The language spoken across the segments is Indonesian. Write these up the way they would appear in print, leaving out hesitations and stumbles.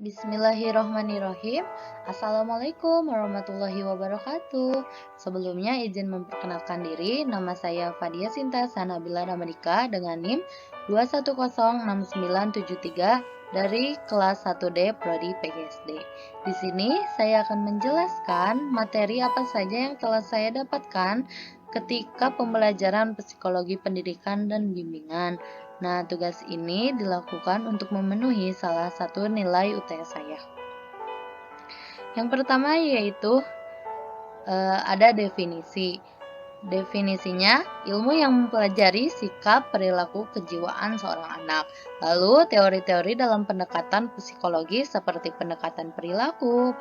Bismillahirrohmanirrohim. Assalamualaikum warahmatullahi wabarakatuh. Sebelumnya izin memperkenalkan diri. Nama saya Fadia Sinta Sanabila Ramadika dengan NIM 2106973 dari kelas 1D Prodi PGSD. Di sini saya akan menjelaskan materi apa saja yang telah saya dapatkan ketika pembelajaran psikologi pendidikan dan bimbingan. Nah, tugas ini dilakukan untuk memenuhi salah satu nilai UTS saya. Yang pertama yaitu ada definisi. Definisinya, ilmu yang mempelajari sikap, perilaku, kejiwaan seorang anak. Lalu, teori-teori dalam pendekatan psikologi seperti pendekatan perilaku,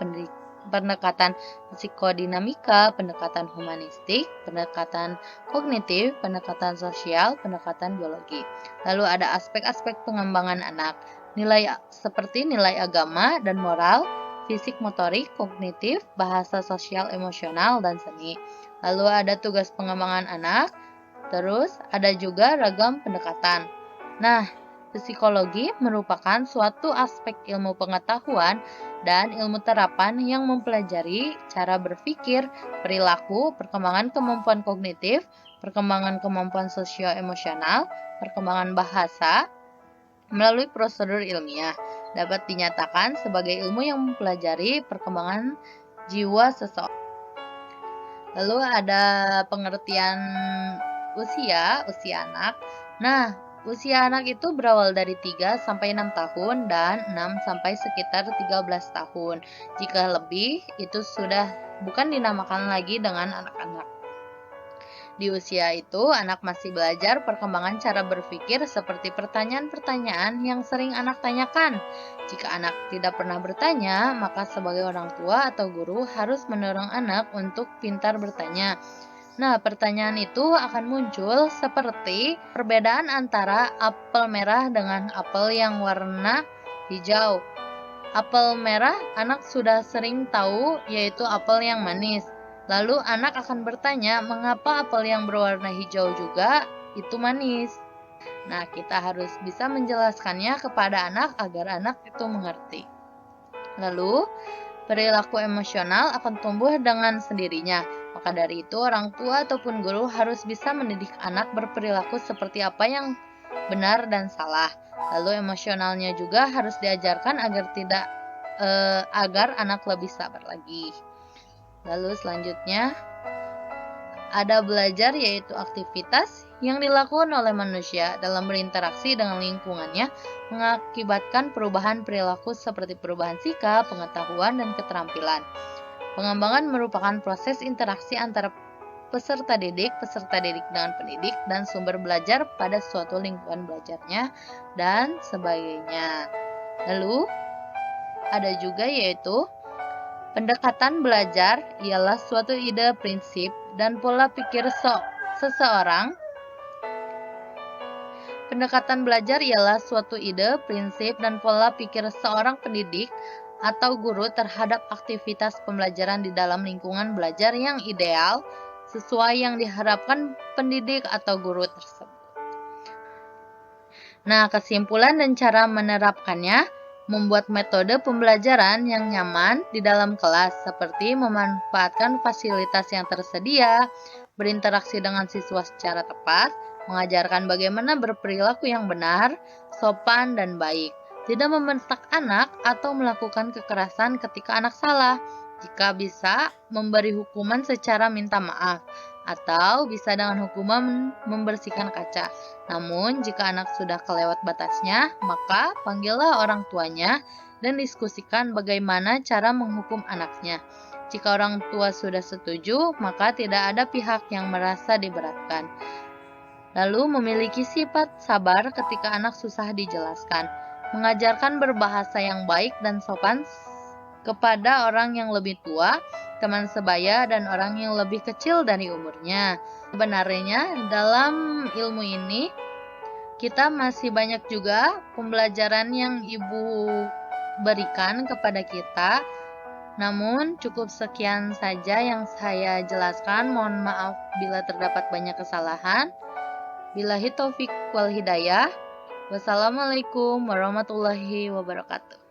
pendekatan psikodinamika, pendekatan humanistik, pendekatan kognitif, pendekatan sosial, pendekatan biologi. Lalu ada aspek-aspek pengembangan anak, nilai seperti nilai agama dan moral, fisik motorik, kognitif, bahasa sosial emosional, dan seni. Lalu ada tugas pengembangan anak, terus ada juga ragam pendekatan. Nah, psikologi merupakan suatu aspek ilmu pengetahuan dan ilmu terapan yang mempelajari cara berpikir, perilaku, perkembangan kemampuan kognitif, perkembangan kemampuan sosio-emosional, perkembangan bahasa, melalui prosedur ilmiah. Dapat dinyatakan sebagai ilmu yang mempelajari perkembangan jiwa seseorang. Lalu ada pengertian usia anak. Nah, usia anak itu berawal dari 3 sampai 6 tahun dan 6 sampai sekitar 13 tahun. Jika lebih, itu sudah bukan dinamakan lagi dengan anak-anak. Di usia itu, anak masih belajar perkembangan cara berpikir seperti pertanyaan-pertanyaan yang sering anak tanyakan. Jika anak tidak pernah bertanya, maka sebagai orang tua atau guru harus mendorong anak untuk pintar bertanya. Nah, pertanyaan itu akan muncul seperti perbedaan antara apel merah dengan apel yang warna hijau. Apel merah anak sudah sering tahu, yaitu apel yang manis. Lalu anak akan bertanya, mengapa apel yang berwarna hijau juga itu manis? Nah, kita harus bisa menjelaskannya kepada anak agar anak itu mengerti. Lalu, perilaku emosional akan tumbuh dengan sendirinya. Maka dari itu, orang tua ataupun guru harus bisa mendidik anak berperilaku seperti apa yang benar dan salah. Lalu emosionalnya juga harus diajarkan agar anak lebih sabar lagi. Lalu selanjutnya ada belajar, yaitu aktivitas yang dilakukan oleh manusia dalam berinteraksi dengan lingkungannya mengakibatkan perubahan perilaku seperti perubahan sikap, pengetahuan, dan keterampilan. Pengembangan merupakan proses interaksi antara peserta didik dengan pendidik, dan sumber belajar pada suatu lingkungan belajarnya, dan sebagainya. Lalu ada juga yaitu pendekatan belajar ialah suatu ide, prinsip, dan pola pikir seseorang. Pendekatan belajar ialah suatu ide, prinsip, dan pola pikir seorang pendidik atau guru terhadap aktivitas pembelajaran di dalam lingkungan belajar yang ideal sesuai yang diharapkan pendidik atau guru tersebut. Nah, kesimpulan dan cara menerapkannya membuat metode pembelajaran yang nyaman di dalam kelas, seperti memanfaatkan fasilitas yang tersedia, berinteraksi dengan siswa secara tepat, mengajarkan bagaimana berperilaku yang benar, sopan, dan baik, tidak membentak anak atau melakukan kekerasan ketika anak salah. Jika bisa, memberi hukuman secara minta maaf, atau bisa dengan hukuman membersihkan kaca. Namun, jika anak sudah kelewat batasnya, maka panggillah orang tuanya dan diskusikan bagaimana cara menghukum anaknya. Jika orang tua sudah setuju, maka tidak ada pihak yang merasa diberatkan. Lalu, memiliki sifat sabar ketika anak susah dijelaskan. Mengajarkan berbahasa yang baik dan sopan kepada orang yang lebih tua, teman sebaya, dan orang yang lebih kecil dari umurnya. Sebenarnya, dalam ilmu ini, kita masih banyak juga pembelajaran yang Ibu berikan kepada kita. Namun, cukup sekian saja yang saya jelaskan. Mohon maaf bila terdapat banyak kesalahan. Billahi taufik wal hidayah. Wassalamualaikum warahmatullahi wabarakatuh.